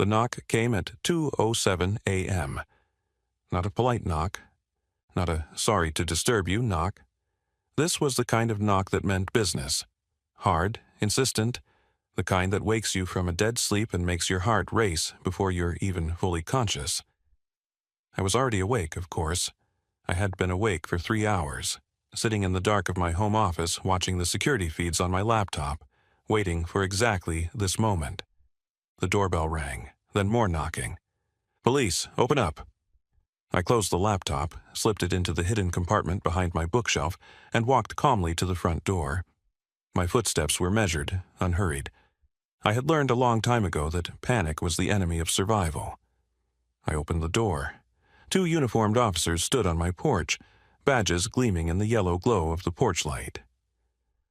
The knock came at 2:07 a.m. Not a polite knock, not a sorry to disturb you knock. This was the kind of knock that meant business. Hard, insistent, the kind that wakes you from a dead sleep and makes your heart race before you're even fully conscious. I was already awake, of course. I had been awake for 3 hours, sitting in the dark of my home office watching the security feeds on my laptop, waiting for exactly this moment. The doorbell rang, then more knocking. "Police, open up." I closed the laptop, slipped it into the hidden compartment behind my bookshelf, and walked calmly to the front door. My footsteps were measured, unhurried. I had learned a long time ago that panic was the enemy of survival. I opened the door. 2 uniformed officers stood on my porch, badges gleaming in the yellow glow of the porch light.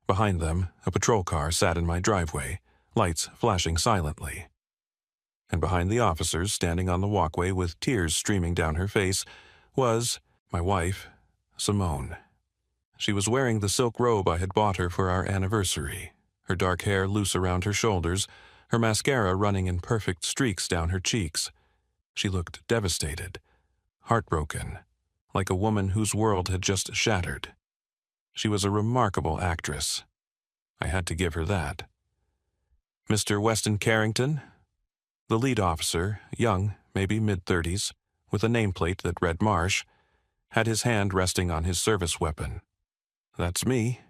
Behind them, a patrol car sat in my driveway, lights flashing silently. And behind the officers, standing on the walkway with tears streaming down her face, was my wife, Simone. She was wearing the silk robe I had bought her for our anniversary, her dark hair loose around her shoulders, her mascara running in perfect streaks down her cheeks. She looked devastated, heartbroken, like a woman whose world had just shattered. She was a remarkable actress. I had to give her that. "Mr. Weston Carrington?" The lead officer, young, maybe mid-30s, with a nameplate that read Marsh, had his hand resting on his service weapon. "That's me."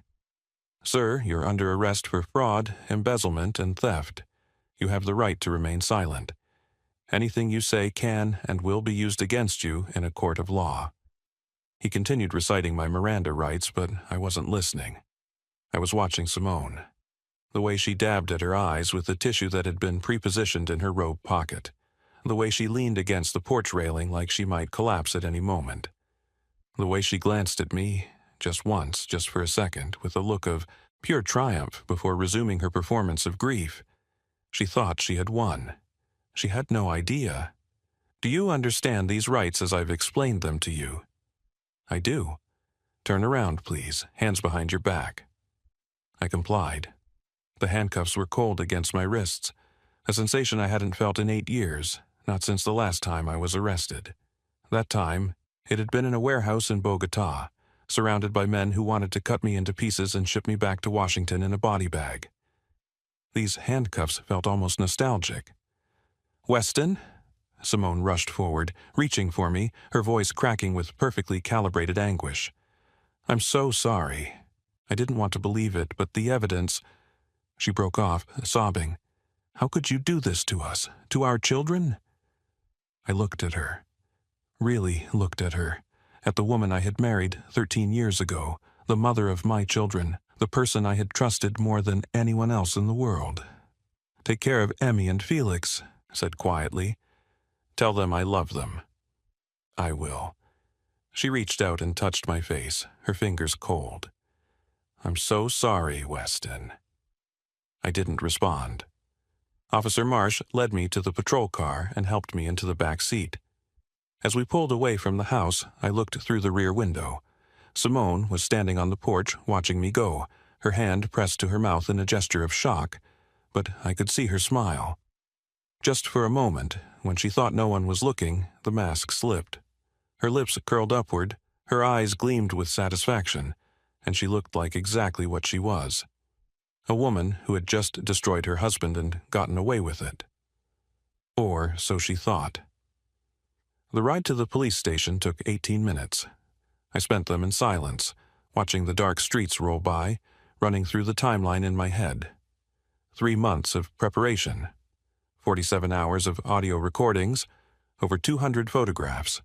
"Sir, you're under arrest for fraud, embezzlement, and theft. You have the right to remain silent. Anything you say can and will be used against you in a court of law." He continued reciting my Miranda rights, but I wasn't listening. I was watching Simone. The way she dabbed at her eyes with the tissue that had been prepositioned in her robe pocket. The way she leaned against the porch railing like she might collapse at any moment. The way she glanced at me, just once, just for a second, with a look of pure triumph before resuming her performance of grief. She thought she had won. She had no idea. "Do you understand these rights as I've explained them to you?" "I do." "Turn around, please, hands behind your back." I complied. The handcuffs were cold against my wrists, a sensation I hadn't felt in 8 years, not since the last time I was arrested. That time, it had been in a warehouse in Bogotá, surrounded by men who wanted to cut me into pieces and ship me back to Washington in a body bag. These handcuffs felt almost nostalgic. "Weston?" Simone rushed forward, reaching for me, her voice cracking with perfectly calibrated anguish. "I'm so sorry. I didn't want to believe it, but the evidence—" She broke off, sobbing. "How could you do this to us, to our children?" I looked at her. Really looked at her. At the woman I had married 13 years ago, the mother of my children, the person I had trusted more than anyone else in the world. "Take care of Emmy and Felix," said quietly. "Tell them I love them." "I will." She reached out and touched my face, her fingers cold. "I'm so sorry, Weston." I didn't respond. Officer Marsh led me to the patrol car and helped me into the back seat. As we pulled away from the house, I looked through the rear window. Simone was standing on the porch watching me go, her hand pressed to her mouth in a gesture of shock, but I could see her smile. Just for a moment, when she thought no one was looking, the mask slipped. Her lips curled upward, her eyes gleamed with satisfaction, and she looked like exactly what she was. A woman who had just destroyed her husband and gotten away with it. Or so she thought. The ride to the police station took 18 minutes. I spent them in silence, watching the dark streets roll by, running through the timeline in my head. 3 months of preparation, 47 hours of audio recordings, over 200 photographs,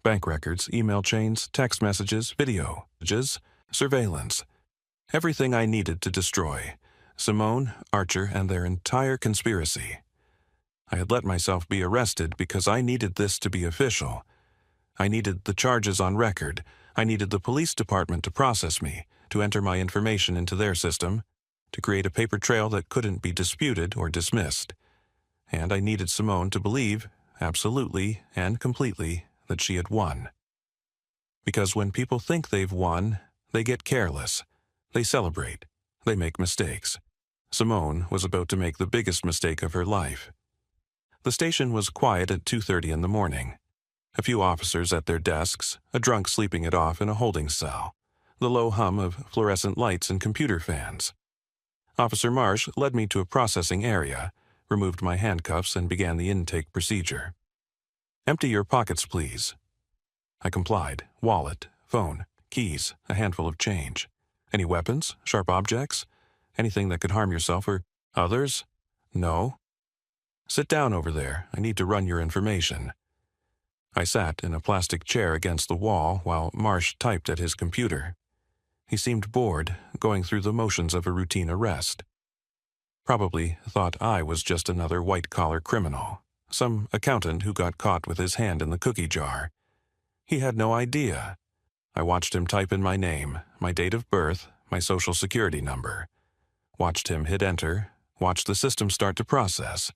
bank records, email chains, text messages, video, surveillance. Everything I needed to destroy Simone, Archer, and their entire conspiracy. I had let myself be arrested because I needed this to be official. I needed the charges on record. I needed the police department to process me, to enter my information into their system, to create a paper trail that couldn't be disputed or dismissed. And I needed Simone to believe, absolutely and completely, that she had won. Because when people think they've won, they get careless. They celebrate. They make mistakes. Simone was about to make the biggest mistake of her life. The station was quiet at 2:30 in the morning. A few officers at their desks, a drunk sleeping it off in a holding cell, the low hum of fluorescent lights and computer fans. Officer Marsh led me to a processing area, removed my handcuffs, and began the intake procedure. "Empty your pockets, please." I complied. Wallet, phone, keys, a handful of change. "Any weapons, sharp objects? Anything that could harm yourself or others?" "No." "Sit down over there. I need to run your information." I sat in a plastic chair against the wall while Marsh typed at his computer. He seemed bored, going through the motions of a routine arrest. Probably thought I was just another white-collar criminal, some accountant who got caught with his hand in the cookie jar. He had no idea. I watched him type in my name, my date of birth, my social security number. Watched him hit enter, watched the system start to process,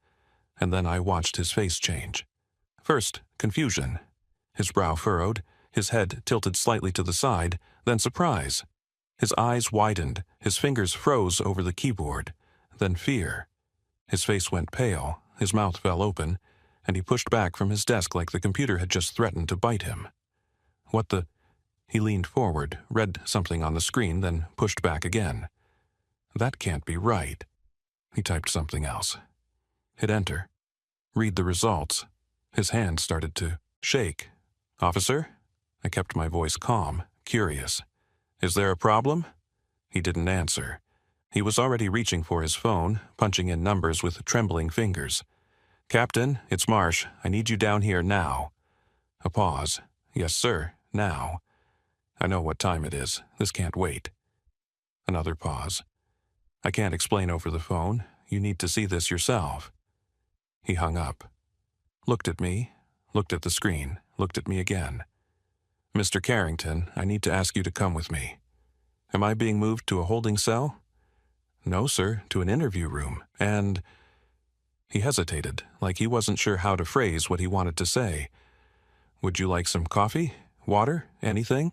and then I watched his face change. First, confusion. His brow furrowed, his head tilted slightly to the side, then surprise. His eyes widened, his fingers froze over the keyboard, then fear. His face went pale, his mouth fell open, and he pushed back from his desk like the computer had just threatened to bite him. "What the—" He leaned forward, read something on the screen, then pushed back again. "That can't be right." He typed something else. Hit enter. Read the results. His hand started to shake. "Officer?" I kept my voice calm, curious. "Is there a problem?" He didn't answer. He was already reaching for his phone, punching in numbers with trembling fingers. "Captain, it's Marsh. I need you down here now." A pause. "Yes, sir. Now." "I know what time it is. This can't wait." Another pause. "I can't explain over the phone. You need to see this yourself." He hung up. Looked at me, looked at the screen, looked at me again. "Mr. Carrington, I need to ask you to come with me." "Am I being moved to a holding cell?" "No, sir, to an interview room, and—" He hesitated, like he wasn't sure how to phrase what he wanted to say. "Would you like some coffee? Water? Anything?"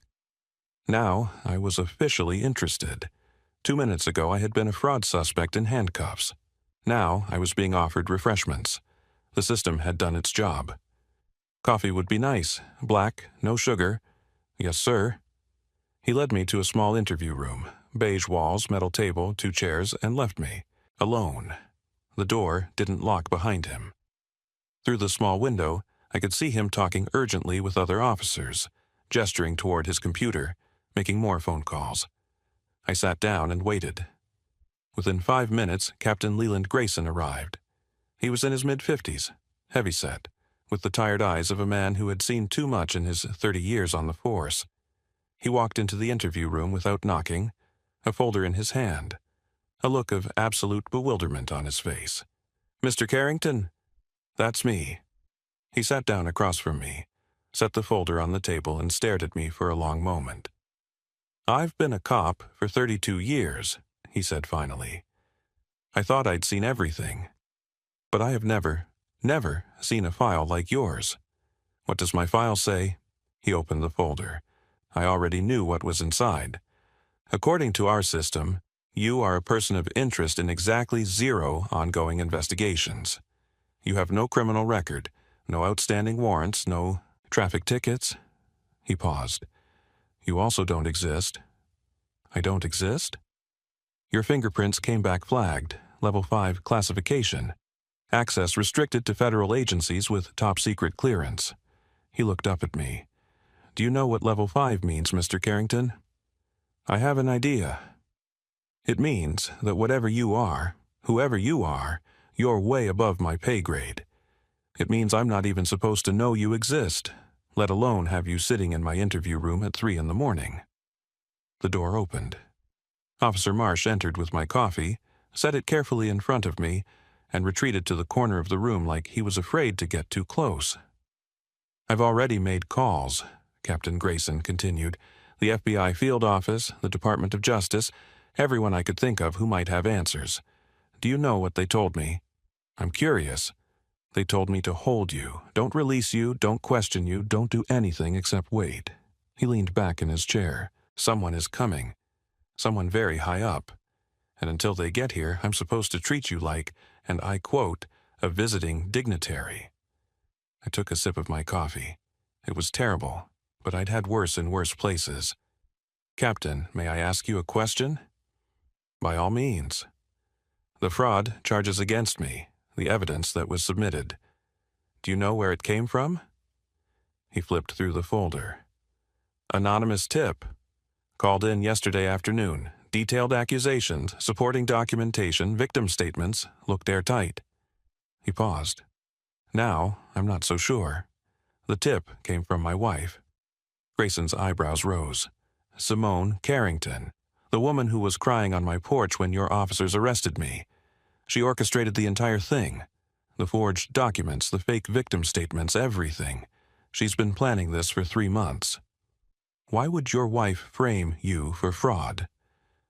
Now I was officially interested. 2 minutes ago I had been a fraud suspect in handcuffs. Now I was being offered refreshments. The system had done its job. "Coffee would be nice. Black, no sugar." "Yes, sir." He led me to a small interview room, beige walls, metal table, 2 chairs, and left me, alone. The door didn't lock behind him. Through the small window, I could see him talking urgently with other officers, gesturing toward his computer, making more phone calls. I sat down and waited. Within 5 minutes, Captain Leland Grayson arrived. He was in his mid-50s, heavyset, with the tired eyes of a man who had seen too much in his 30 years on the force. He walked into the interview room without knocking, a folder in his hand, a look of absolute bewilderment on his face. "Mr. Carrington?" "That's me." He sat down across from me, set the folder on the table, and stared at me for a long moment. "I've been a cop for 32 years, he said finally. "I thought I'd seen everything. But I have never seen a file like yours." "What does my file say?" He opened the folder. I already knew what was inside. "According to our system, you are a person of interest in exactly 0 ongoing investigations. You have no criminal record, no outstanding warrants, no traffic tickets." He paused. "You also don't exist." "I don't exist?" "Your fingerprints came back flagged, level 5 classification. Access restricted to federal agencies with top-secret clearance." He looked up at me. "Do you know what level 5 means, Mr. Carrington?" "I have an idea." "It means that whatever you are, whoever you are, you're way above my pay grade. It means I'm not even supposed to know you exist, let alone have you sitting in my interview room at 3 in the morning." The door opened. Officer Marsh entered with my coffee, set it carefully in front of me, and retreated to the corner of the room like he was afraid to get too close. "I've already made calls," Captain Grayson continued. "The FBI field office, the Department of Justice, everyone I could think of who might have answers. Do you know what they told me?" "I'm curious." "They told me to hold you, don't release you, don't question you, don't do anything except wait." He leaned back in his chair. "Someone is coming. Someone very high up. And until they get here, I'm supposed to treat you like, and I quote, a visiting dignitary. I took a sip of my coffee. It was terrible, but I'd had worse in worse places. "Captain, may I ask you a question?" "By all means." "The fraud charges against me, the evidence that was submitted. Do you know where it came from?" He flipped through the folder. "Anonymous tip. Called in yesterday afternoon. Detailed accusations, supporting documentation, victim statements, looked airtight." He paused. "Now, I'm not so sure. The tip came from my wife." Grayson's eyebrows rose. "Simone Carrington, the woman who was crying on my porch when your officers arrested me. She orchestrated the entire thing. The forged documents, the fake victim statements, everything. She's been planning this for 3 months." "Why would your wife frame you for fraud?"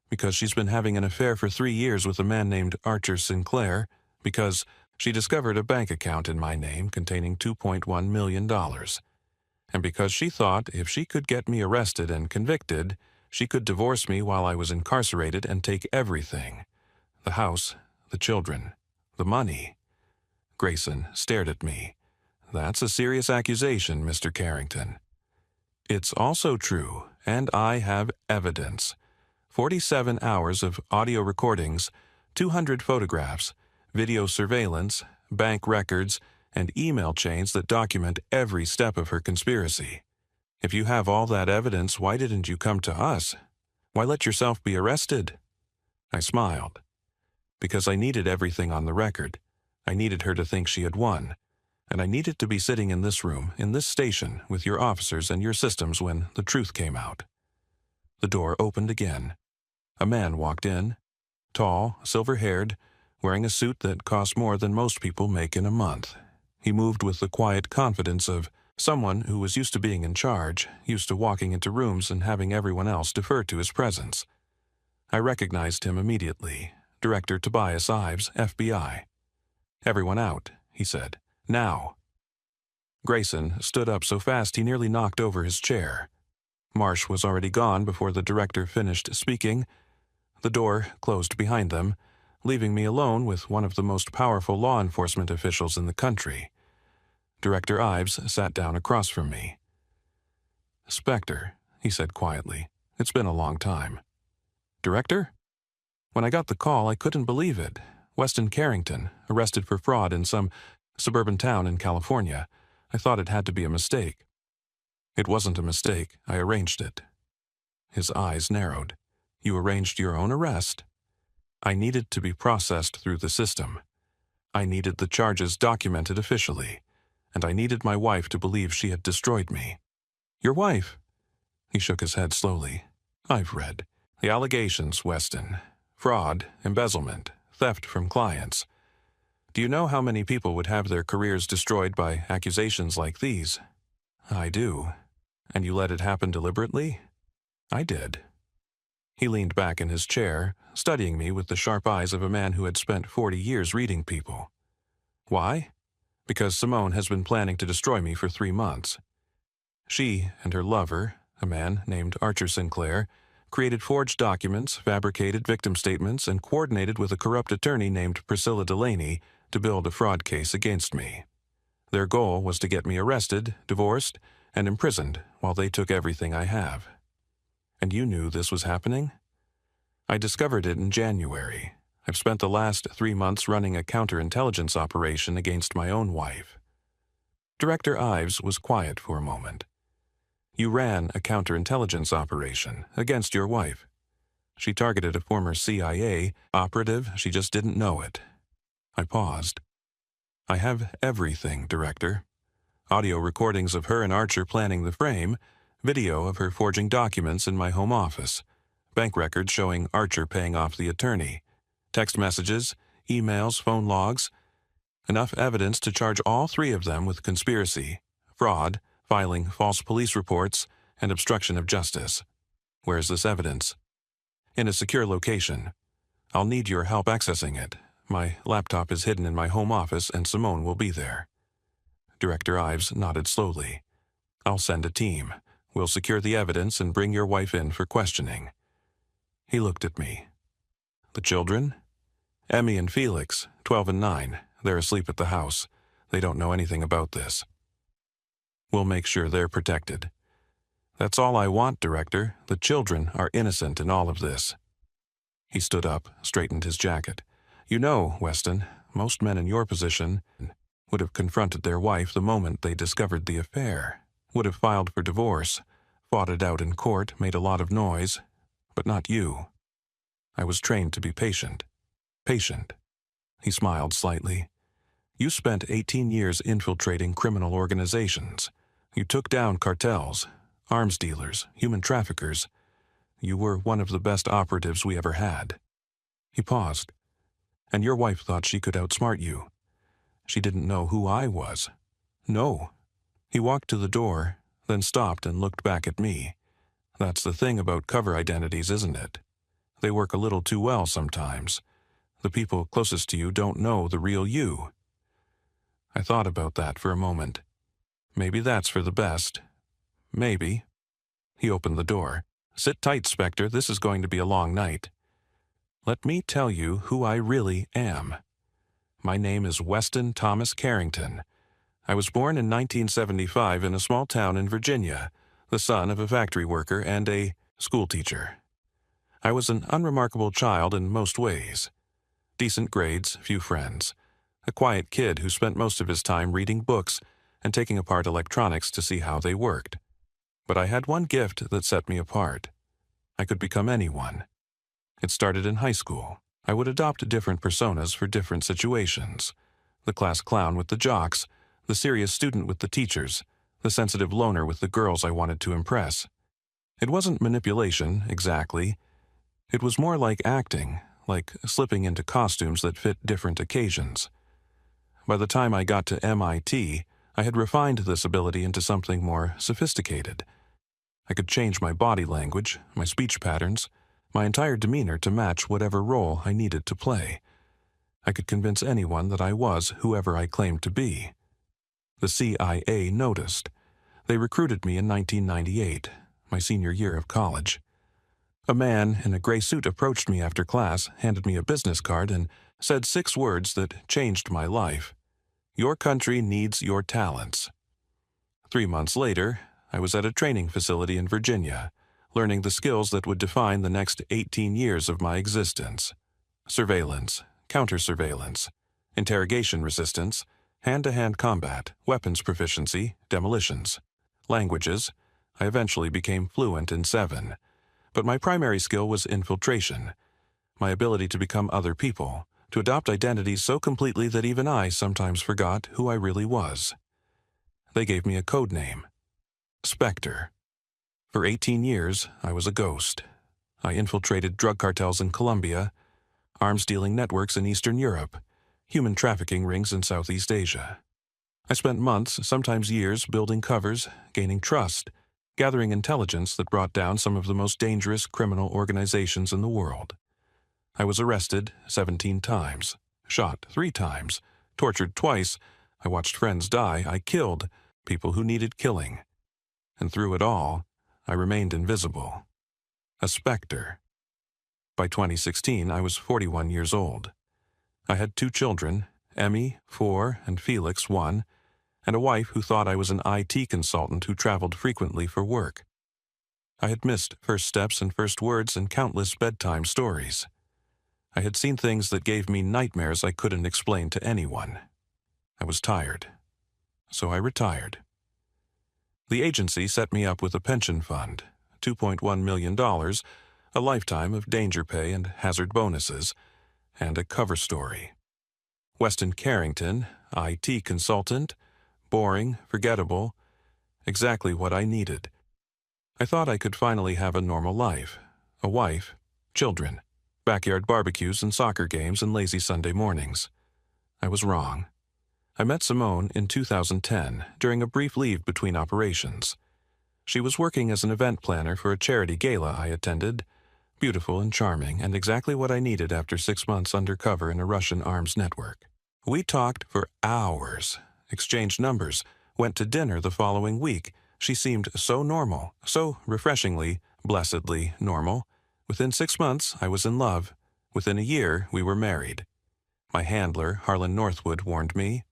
"Because she's been having an affair for 3 years with a man named Archer Sinclair, because she discovered a bank account in my name containing $2.1 million. And because she thought if she could get me arrested and convicted, she could divorce me while I was incarcerated and take everything. The house, the children, the money." Grayson stared at me. "That's a serious accusation, Mr. Carrington." "It's also true, and I have evidence. 47 hours of audio recordings, 200 photographs, video surveillance, bank records, and email chains that document every step of her conspiracy. If you have all that evidence, why didn't you come to us? Why let yourself be arrested?" I smiled. "Because I needed everything on the record. I needed her to think she had won. And I needed to be sitting in this room, in this station, with your officers and your systems when the truth came out." The door opened again. A man walked in, tall, silver-haired, wearing a suit that cost more than most people make in a month. He moved with the quiet confidence of someone who was used to being in charge, used to walking into rooms and having everyone else defer to his presence. I recognized him immediately. Director Tobias Ives, FBI. "Everyone out," he said. "Now." Grayson stood up so fast he nearly knocked over his chair. Marsh was already gone before the director finished speaking. The door closed behind them, leaving me alone with one of the most powerful law enforcement officials in the country. Director Ives sat down across from me. "Spectre," he said quietly, "it's been a long time." "Director?" "When I got the call, I couldn't believe it. Weston Carrington, arrested for fraud in some suburban town in California. I thought it had to be a mistake." "It wasn't a mistake. I arranged it." His eyes narrowed. "You arranged your own arrest?" "I needed to be processed through the system. I needed the charges documented officially. And I needed my wife to believe she had destroyed me." "Your wife?" He shook his head slowly. "I've read the allegations, Weston. Fraud, embezzlement, theft from clients. Do you know how many people would have their careers destroyed by accusations like these?" "I do." "And you let it happen deliberately?" "I did." He leaned back in his chair, studying me with the sharp eyes of a man who had spent 40 years reading people. "Why? Because Simone has been planning to destroy me for 3 months. She and her lover, a man named Archer Sinclair, created forged documents, fabricated victim statements, and coordinated with a corrupt attorney named Priscilla Delaney to build a fraud case against me. Their goal was to get me arrested, divorced, and imprisoned while they took everything I have." "And you knew this was happening?" "I discovered it in January. I've spent the last 3 months running a counterintelligence operation against my own wife." Director Ives was quiet for a moment. "You ran a counterintelligence operation against your wife. She targeted a former CIA operative, she just didn't know it." I paused. "I have everything, Director. Audio recordings of her and Archer planning the frame, video of her forging documents in my home office, bank records showing Archer paying off the attorney, text messages, emails, phone logs, enough evidence to charge all 3 of them with conspiracy, fraud, filing false police reports, and obstruction of justice. Where's this evidence?" "In a secure location. I'll need your help accessing it. My laptop is hidden in my home office and Simone will be there." Director Ives nodded slowly. "I'll send a team. We'll secure the evidence and bring your wife in for questioning." He looked at me. "The children?" "Emmy and Felix, 12 and 9. They're asleep at the house. They don't know anything about this. We'll make sure they're protected. That's all I want, Director. The children are innocent in all of this." He stood up, straightened his jacket. "You know, Weston, most men in your position would have confronted their wife the moment they discovered the affair, would have filed for divorce, fought it out in court, made a lot of noise, but not you. I was trained to be patient. Patient." He smiled slightly. "You spent 18 years infiltrating criminal organizations. You took down cartels, arms dealers, human traffickers. You were one of the best operatives we ever had." He paused. "And your wife thought she could outsmart you. She didn't know who I was." "No." He walked to the door, then stopped and looked back at me. "That's the thing about cover identities, isn't it? They work a little too well sometimes. The people closest to you don't know the real you." I thought about that for a moment. Maybe that's for the best. Maybe. He opened the door. "Sit tight, Spectre. This is going to be a long night. Let me tell you who I really am. My name is Weston Thomas Carrington. I was born in 1975 in a small town in Virginia, the son of a factory worker and a schoolteacher. I was an unremarkable child in most ways. Decent grades, few friends. A quiet kid who spent most of his time reading books and taking apart electronics to see how they worked. But I had one gift that set me apart. I could become anyone. It started in high school. I would adopt different personas for different situations. The class clown with the jocks, the serious student with the teachers, the sensitive loner with the girls I wanted to impress. It wasn't manipulation, exactly. It was more like acting, like slipping into costumes that fit different occasions. By the time I got to MIT, I had refined this ability into something more sophisticated. I could change my body language, my speech patterns, my entire demeanor to match whatever role I needed to play. I could convince anyone that I was whoever I claimed to be. The CIA noticed. They recruited me in 1998, my senior year of college. A man in a gray suit approached me after class, handed me a business card, and said 6 words that changed my life. "Your country needs your talents." 3 months later, I was at a training facility in Virginia, learning the skills that would define the next 18 years of my existence. Surveillance, counter-surveillance, interrogation resistance, hand-to-hand combat, weapons proficiency, demolitions. Languages, I eventually became fluent in 7. But my primary skill was infiltration, my ability to become other people, to adopt identities so completely that even I sometimes forgot who I really was. They gave me a code name, Spectre. For 18 years, I was a ghost. I infiltrated drug cartels in Colombia, arms-dealing networks in Eastern Europe, human trafficking rings in Southeast Asia. I spent months, sometimes years, building covers, gaining trust, gathering intelligence that brought down some of the most dangerous criminal organizations in the world. I was arrested 17 times, shot 3 times, tortured twice. I watched friends die. I killed people who needed killing. And through it all, I remained invisible. A specter. By 2016, I was 41 years old. I had 2 children, Emmy, 4, and Felix, 1, and a wife who thought I was an IT consultant who traveled frequently for work. I had missed first steps and first words and countless bedtime stories. I had seen things that gave me nightmares I couldn't explain to anyone. I was tired. So I retired. The agency set me up with a pension fund, $2.1 million, a lifetime of danger pay and hazard bonuses, and a cover story. Weston Carrington, IT consultant, boring, forgettable, exactly what I needed. I thought I could finally have a normal life, a wife, children, backyard barbecues and soccer games and lazy Sunday mornings. I was wrong. I met Simone in 2010 during a brief leave between operations. She was working as an event planner for a charity gala I attended, beautiful and charming, and exactly what I needed after 6 months undercover in a Russian arms network. We talked for hours, exchanged numbers, went to dinner the following week. She seemed so normal, so refreshingly, blessedly normal. Within 6 months, I was in love. Within a year, we were married. My handler, Harlan Northwood, warned me.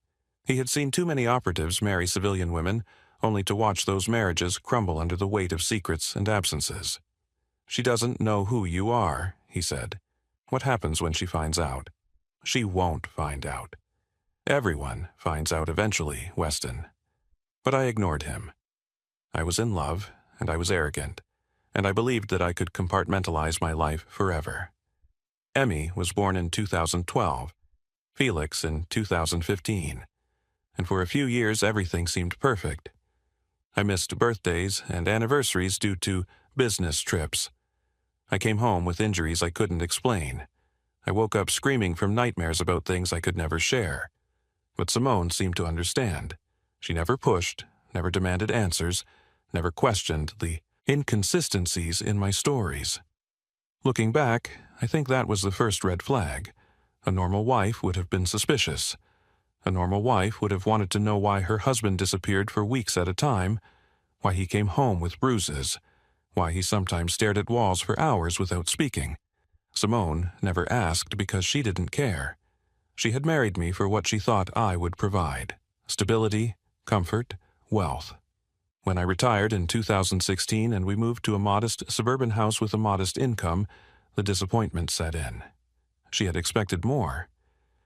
He had seen too many operatives marry civilian women, only to watch those marriages crumble under the weight of secrets and absences. "She doesn't know who you are," he said. "What happens when she finds out?" "She won't find out." "Everyone finds out eventually, Weston." But I ignored him. I was in love, and I was arrogant, and I believed that I could compartmentalize my life forever. Emmy was born in 2012, Felix in 2015, and for a few years everything seemed perfect. I missed birthdays and anniversaries due to business trips. I came home with injuries I couldn't explain. I woke up screaming from nightmares about things I could never share. But Simone seemed to understand. She never pushed, never demanded answers, never questioned the inconsistencies in my stories. Looking back, I think that was the first red flag. A normal wife would have been suspicious. A normal wife would have wanted to know why her husband disappeared for weeks at a time, why he came home with bruises, why he sometimes stared at walls for hours without speaking. Simone never asked because she didn't care. She had married me for what she thought I would provide: stability, comfort, wealth. When I retired in 2016 and we moved to a modest suburban house with a modest income, the disappointment set in. She had expected more.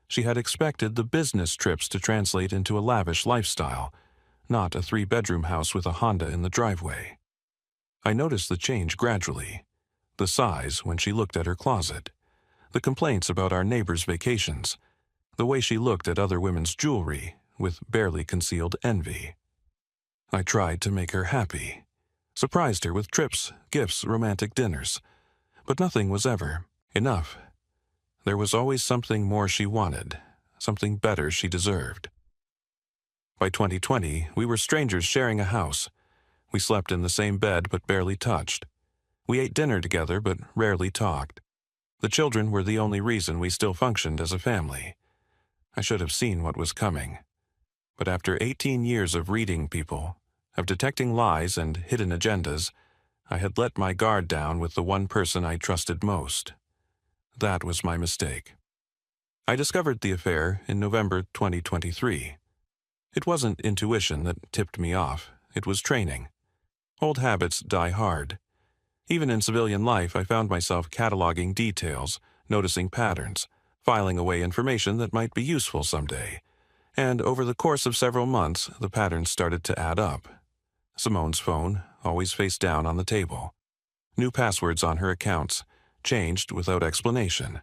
She had expected the business trips to translate into a lavish lifestyle, not a 3-bedroom house with a Honda in the driveway. I noticed the change gradually. The sighs when she looked at her closet, the complaints about our neighbors' vacations, the way she looked at other women's jewelry with barely concealed envy. I tried to make her happy, surprised her with trips, gifts, romantic dinners, but nothing was ever enough. There was always something more she wanted, something better she deserved. By 2020, we were strangers sharing a house. We slept in the same bed but barely touched. We ate dinner together but rarely talked. The children were the only reason we still functioned as a family. I should have seen what was coming. But after 18 years of reading people, of detecting lies and hidden agendas, I had let my guard down with the one person I trusted most. That was my mistake. I discovered the affair in November 2023. It wasn't intuition that tipped me off, it was training. Old habits die hard. Even in civilian life, I found myself cataloging details, noticing patterns, filing away information that might be useful someday. And over the course of several months, the patterns started to add up. Simone's phone, always face down on the table. New passwords on her accounts, changed without explanation.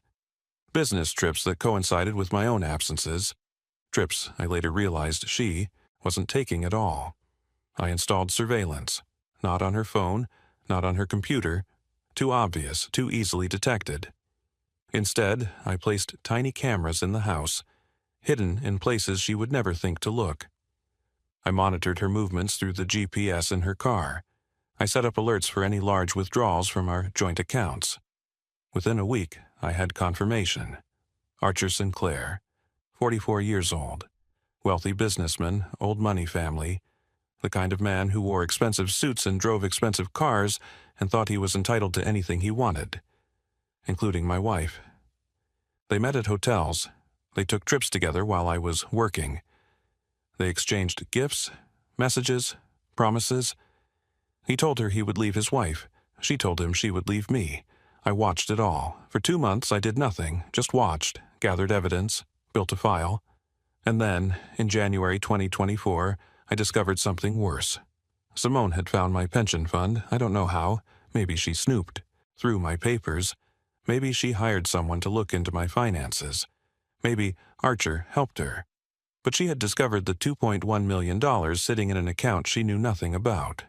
Business trips that coincided with my own absences. Trips I later realized she wasn't taking at all. I installed surveillance, not on her phone, not on her computer, too obvious, too easily detected. Instead, I placed tiny cameras in the house, hidden in places she would never think to look. I monitored her movements through the GPS in her car. I set up alerts for any large withdrawals from our joint accounts. Within a week, I had confirmation. Archer Sinclair, 44 years old, wealthy businessman, old money family, the kind of man who wore expensive suits and drove expensive cars and thought he was entitled to anything he wanted, including my wife. They met at hotels. They took trips together while I was working. They exchanged gifts, messages, promises. He told her he would leave his wife. She told him she would leave me. I watched it all. For 2 months, I did nothing, just watched, gathered evidence, built a file. And then, in January 2024, I discovered something worse. Simone had found my pension fund. I don't know how. Maybe she snooped through my papers. Maybe she hired someone to look into my finances. Maybe Archer helped her. But she had discovered the $2.1 million sitting in an account she knew nothing about.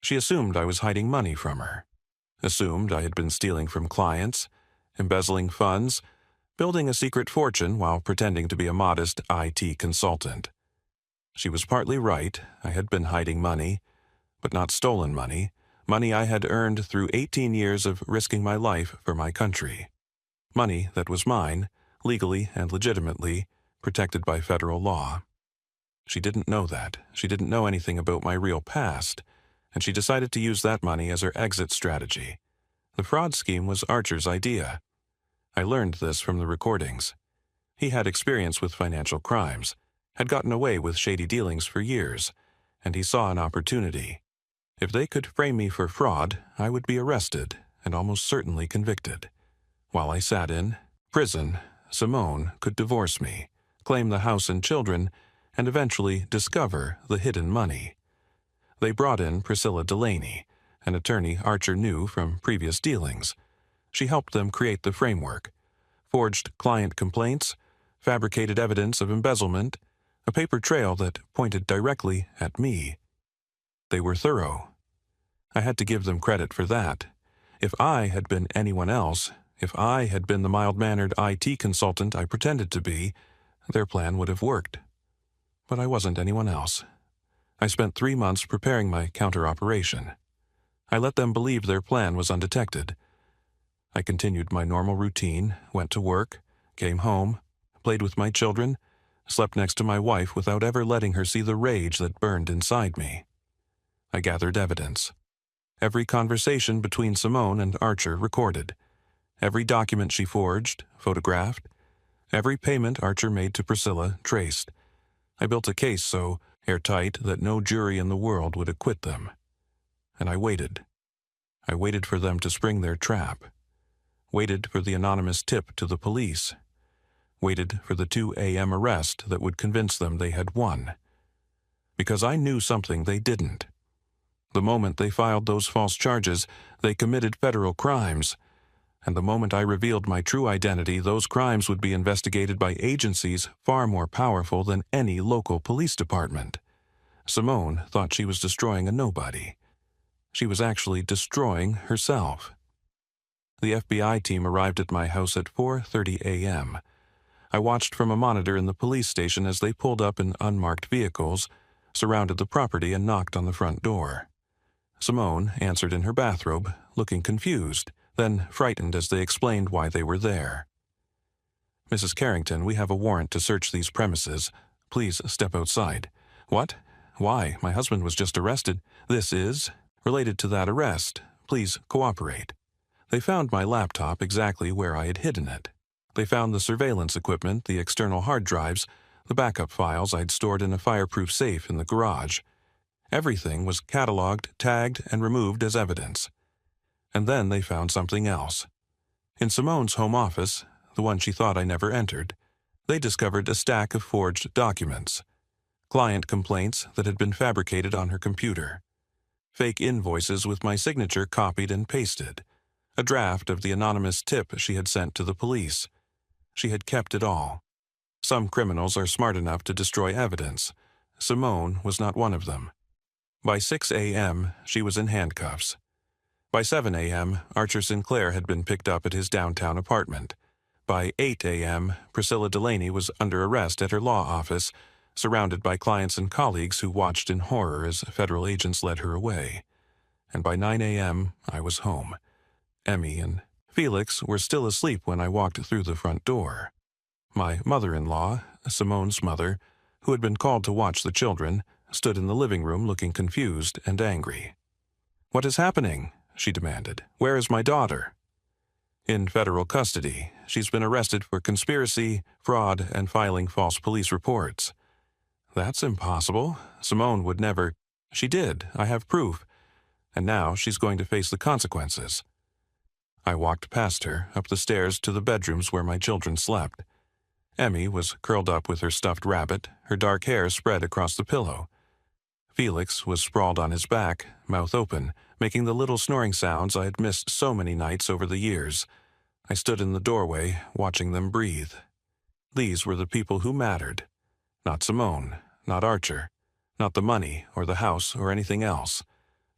She assumed I was hiding money from her. Assumed I had been stealing from clients, embezzling funds, building a secret fortune while pretending to be a modest IT consultant. She was partly right. I had been hiding money, but not stolen money, money I had earned through 18 years of risking my life for my country. Money that was mine, legally and legitimately, protected by federal law. She didn't know that. She didn't know anything about my real past, and she decided to use that money as her exit strategy. The fraud scheme was Archer's idea. I learned this from the recordings. He had experience with financial crimes, had gotten away with shady dealings for years, and he saw an opportunity. If they could frame me for fraud, I would be arrested and almost certainly convicted. While I sat in prison, Simone could divorce me, claim the house and children, and eventually discover the hidden money. They brought in Priscilla Delaney, an attorney Archer knew from previous dealings. She helped them create the framework, forged client complaints, fabricated evidence of embezzlement, a paper trail that pointed directly at me. They were thorough. I had to give them credit for that. If I had been anyone else, if I had been the mild-mannered IT consultant I pretended to be, their plan would have worked. But I wasn't anyone else. I spent 3 months preparing my counter-operation. I let them believe their plan was undetected. I continued my normal routine, went to work, came home, played with my children, slept next to my wife without ever letting her see the rage that burned inside me. I gathered evidence. Every conversation between Simone and Archer recorded. Every document she forged, photographed. Every payment Archer made to Priscilla traced. I built a case so airtight that no jury in the world would acquit them. And I waited. I waited for them to spring their trap. Waited for the anonymous tip to the police. Waited for the 2 a.m. arrest that would convince them they had won. Because I knew something they didn't. The moment they filed those false charges, they committed federal crimes. And the moment I revealed my true identity, those crimes would be investigated by agencies far more powerful than any local police department. Simone thought she was destroying a nobody. She was actually destroying herself. The FBI team arrived at my house at 4:30 a.m. I watched from a monitor in the police station as they pulled up in unmarked vehicles, surrounded the property, and knocked on the front door. Simone answered in her bathrobe, looking confused, then frightened as they explained why they were there. "Mrs. Carrington, we have a warrant to search these premises. Please step outside." "What? Why? My husband was just arrested." "This is related to that arrest. Please cooperate." They found my laptop exactly where I had hidden it. They found the surveillance equipment, the external hard drives, the backup files I'd stored in a fireproof safe in the garage. Everything was cataloged, tagged, and removed as evidence. And then they found something else. In Simone's home office, the one she thought I never entered, they discovered a stack of forged documents. Client complaints that had been fabricated on her computer. Fake invoices with my signature copied and pasted. A draft of the anonymous tip she had sent to the police. She had kept it all. Some criminals are smart enough to destroy evidence. Simone was not one of them. By 6 a.m., she was in handcuffs. By 7 a.m., Archer Sinclair had been picked up at his downtown apartment. By 8 a.m., Priscilla Delaney was under arrest at her law office, surrounded by clients and colleagues who watched in horror as federal agents led her away. And by 9 a.m., I was home. Emmy and Felix were still asleep when I walked through the front door. My mother-in-law, Simone's mother, who had been called to watch the children, stood in the living room looking confused and angry. "What is happening?" she demanded. "Where is my daughter?" "In federal custody. She's been arrested for conspiracy, fraud, and filing false police reports." "That's impossible. Simone would never—" "She did. I have proof. And now she's going to face the consequences." I walked past her, up the stairs to the bedrooms where my children slept. Emmy was curled up with her stuffed rabbit, her dark hair spread across the pillow. Felix was sprawled on his back, mouth open, making the little snoring sounds I had missed so many nights over the years. I stood in the doorway, watching them breathe. These were the people who mattered. Not Simone, not Archer, not the money or the house or anything else.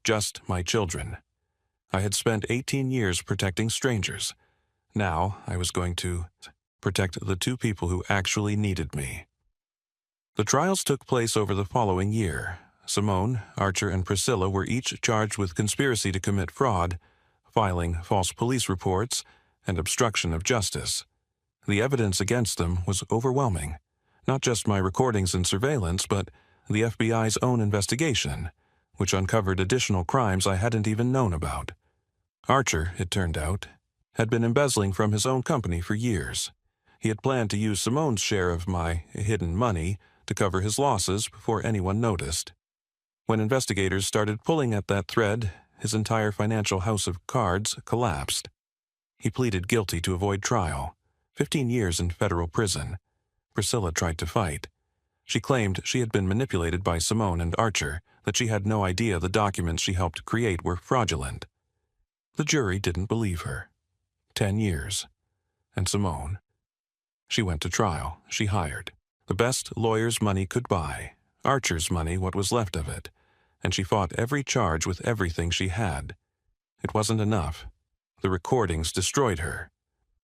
Just my children. I had spent 18 years protecting strangers. Now I was going to protect the 2 people who actually needed me. The trials took place over the following year. Simone, Archer, and Priscilla were each charged with conspiracy to commit fraud, filing false police reports, and obstruction of justice. The evidence against them was overwhelming. Not just my recordings and surveillance, but the FBI's own investigation, which uncovered additional crimes I hadn't even known about. Archer, it turned out, had been embezzling from his own company for years. He had planned to use Simone's share of my hidden money to cover his losses before anyone noticed. When investigators started pulling at that thread, his entire financial house of cards collapsed. He pleaded guilty to avoid trial, 15 years in federal prison. Priscilla tried to fight. She claimed she had been manipulated by Simone and Archer, that she had no idea the documents she helped create were fraudulent. The jury didn't believe her. 10 years. And Simone? She went to trial. She hired the best lawyers money could buy, Archer's money, what was left of it, and she fought every charge with everything she had. It wasn't enough. The recordings destroyed her.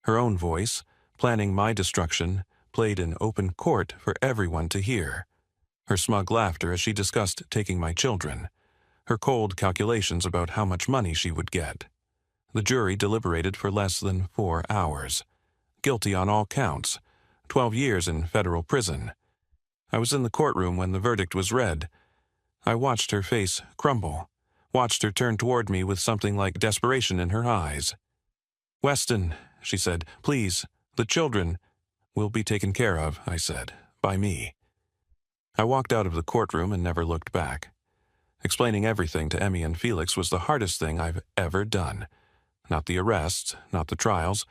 Her own voice, planning my destruction, played in open court for everyone to hear. Her smug laughter as she discussed taking my children. Her cold calculations about how much money she would get. The jury deliberated for less than 4 hours. Guilty on all counts. 12 years in federal prison. I was in the courtroom when the verdict was read. I watched her face crumble, watched her turn toward me with something like desperation in her eyes. "Weston," she said, "please, the children will be taken care of," I said, "by me." I walked out of the courtroom and never looked back. Explaining everything to Emmy and Felix was the hardest thing I've ever done. Not the arrests, not the trials,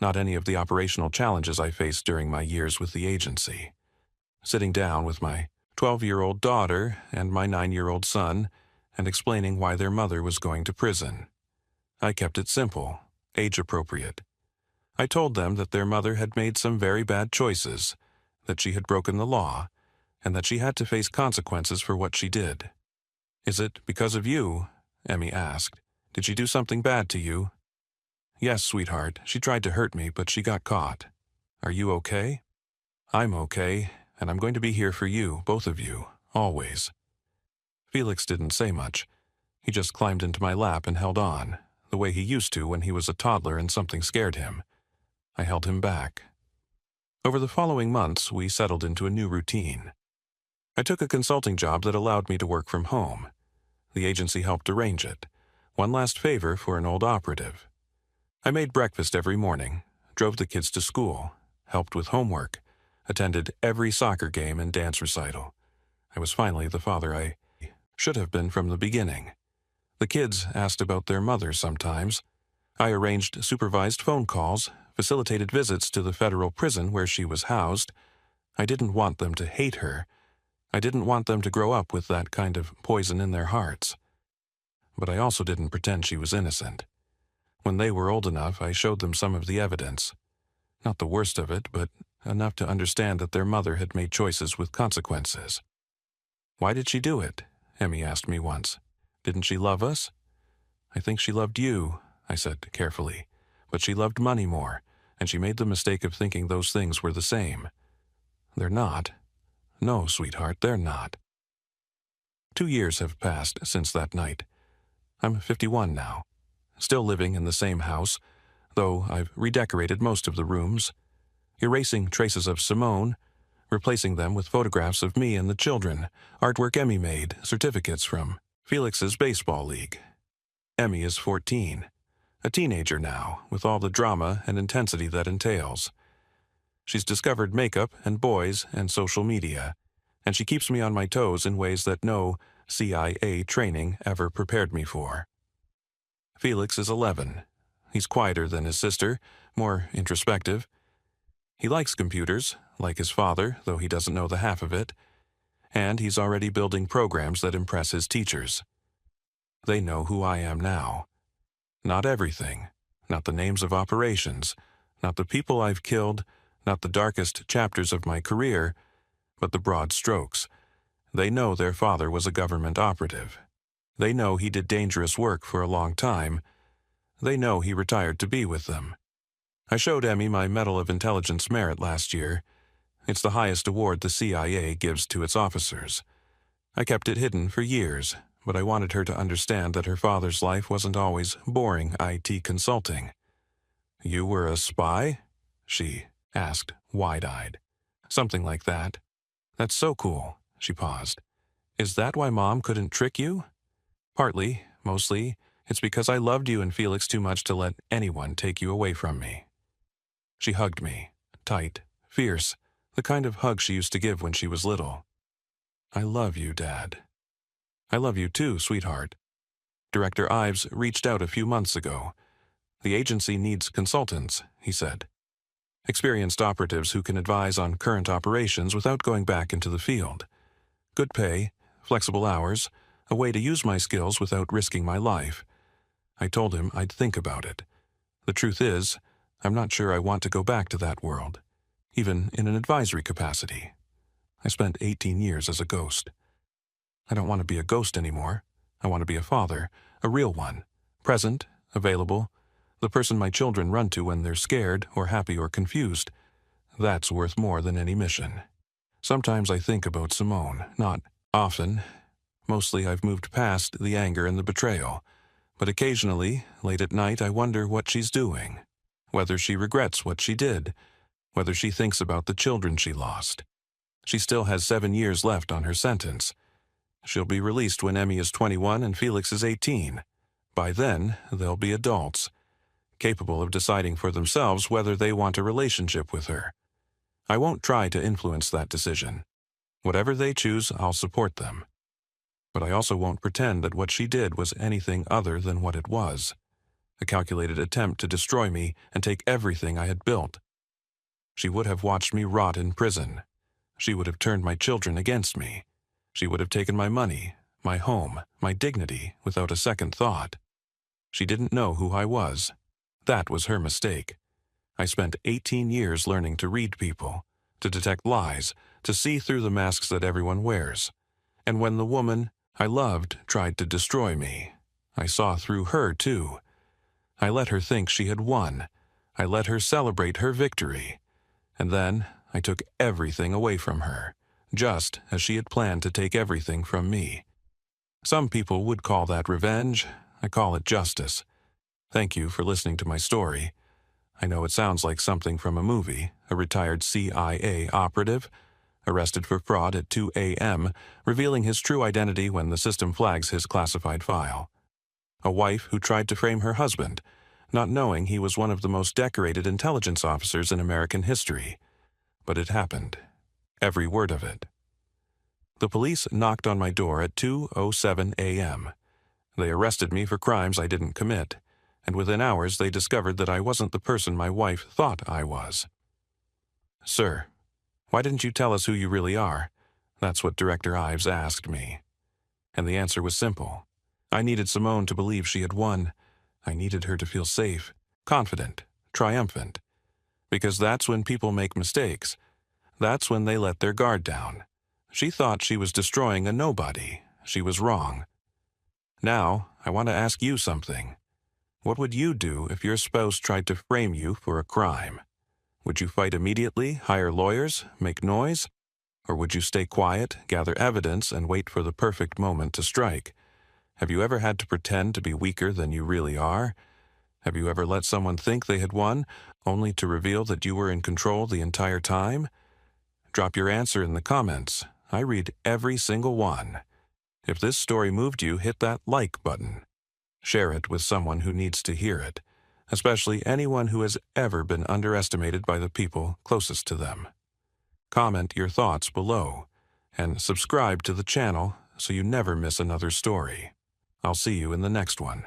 not any of the operational challenges I faced during my years with the agency. Sitting down with my 12-year-old daughter and my 9-year-old son and explaining why their mother was going to prison. I kept it simple, age-appropriate. I told them that their mother had made some very bad choices, that she had broken the law, and that she had to face consequences for what she did. "Is it because of you?" Emmy asked. "Did she do something bad to you?" "Yes, sweetheart. She tried to hurt me, but she got caught." "Are you okay?" "I'm okay, and I'm going to be here for you, both of you, always." Felix didn't say much. He just climbed into my lap and held on, the way he used to when he was a toddler and something scared him. I held him back. Over the following months, we settled into a new routine. I took a consulting job that allowed me to work from home. The agency helped arrange it. One last favor for an old operative. I made breakfast every morning, drove the kids to school, helped with homework, attended every soccer game and dance recital. I was finally the father I should have been from the beginning. The kids asked about their mother sometimes. I arranged supervised phone calls, facilitated visits to the federal prison where she was housed. I didn't want them to hate her. I didn't want them to grow up with that kind of poison in their hearts. But I also didn't pretend she was innocent. When they were old enough, I showed them some of the evidence. Not the worst of it, but enough to understand that their mother had made choices with consequences. "Why did she do it?" Emmy asked me once. "Didn't she love us?" "I think she loved you," I said carefully. "But she loved money more, and she made the mistake of thinking those things were the same. They're not. No, sweetheart, they're not." 2 years have passed since that night. I'm 51 now. Still living in the same house, though I've redecorated most of the rooms, erasing traces of Simone, replacing them with photographs of me and the children, artwork Emmy made, certificates from Felix's baseball league. Emmy is 14, a teenager now, with all the drama and intensity that entails. She's discovered makeup and boys and social media, and she keeps me on my toes in ways that no CIA training ever prepared me for. Felix is 11. He's quieter than his sister, more introspective. He likes computers, like his father, though he doesn't know the half of it. And he's already building programs that impress his teachers. They know who I am now. Not everything, not the names of operations, not the people I've killed, not the darkest chapters of my career, but the broad strokes. They know their father was a government operative. They know he did dangerous work for a long time. They know he retired to be with them. I showed Emmy my Medal of Intelligence Merit last year. It's the highest award the CIA gives to its officers. I kept it hidden for years, but I wanted her to understand that her father's life wasn't always boring IT consulting. "You were a spy?" she asked, wide-eyed. "Something like that." "That's so cool." She paused. "Is that why Mom couldn't trick you?" "Partly, mostly, it's because I loved you and Felix too much to let anyone take you away from me." She hugged me, tight, fierce, the kind of hug she used to give when she was little. "I love you, Dad." "I love you too, sweetheart. Director Ives reached out a few months ago. The agency needs consultants," he said. "Experienced operatives who can advise on current operations without going back into the field. Good pay, flexible hours, a way to use my skills without risking my life." I told him I'd think about it. The truth is, I'm not sure I want to go back to that world, even in an advisory capacity. I spent 18 years as a ghost. I don't want to be a ghost anymore. I want to be a father, a real one, present, available, the person my children run to when they're scared or happy or confused. That's worth more than any mission. Sometimes I think about Simone, not often. Mostly I've moved past the anger and the betrayal. But occasionally, late at night, I wonder what she's doing. Whether she regrets what she did. Whether she thinks about the children she lost. She still has 7 years left on her sentence. She'll be released when Emmy is 21 and Felix is 18. By then, they'll be adults, capable of deciding for themselves whether they want a relationship with her. I won't try to influence that decision. Whatever they choose, I'll support them. But I also won't pretend that what she did was anything other than what it was, a calculated attempt to destroy me and take everything I had built. She would have watched me rot in prison. She would have turned my children against me. She would have taken my money, my home, my dignity, without a second thought. She didn't know who I was. That was her mistake. I spent 18 years learning to read people, to detect lies, to see through the masks that everyone wears. And when the woman I loved tried to destroy me, I saw through her too. I let her think she had won. I let her celebrate her victory. And then I took everything away from her, just as she had planned to take everything from me. Some people would call that revenge. I call it justice. Thank you for listening to my story. I know it sounds like something from a movie, a retired CIA operative, arrested for fraud at 2 a.m., revealing his true identity when the system flags his classified file. A wife who tried to frame her husband, not knowing he was one of the most decorated intelligence officers in American history. But it happened. Every word of it. The police knocked on my door at 2:07 a.m. They arrested me for crimes I didn't commit, and within hours they discovered that I wasn't the person my wife thought I was. "Sir, why didn't you tell us who you really are?" That's what Director Ives asked me. And the answer was simple. I needed Simone to believe she had won. I needed her to feel safe, confident, triumphant. Because that's when people make mistakes. That's when they let their guard down. She thought she was destroying a nobody. She was wrong. Now, I want to ask you something. What would you do if your spouse tried to frame you for a crime? Would you fight immediately, hire lawyers, make noise? Or would you stay quiet, gather evidence, and wait for the perfect moment to strike? Have you ever had to pretend to be weaker than you really are? Have you ever let someone think they had won, only to reveal that you were in control the entire time? Drop your answer in the comments. I read every single one. If this story moved you, hit that like button. Share it with someone who needs to hear it, especially anyone who has ever been underestimated by the people closest to them. Comment your thoughts below, and subscribe to the channel so you never miss another story. I'll see you in the next one.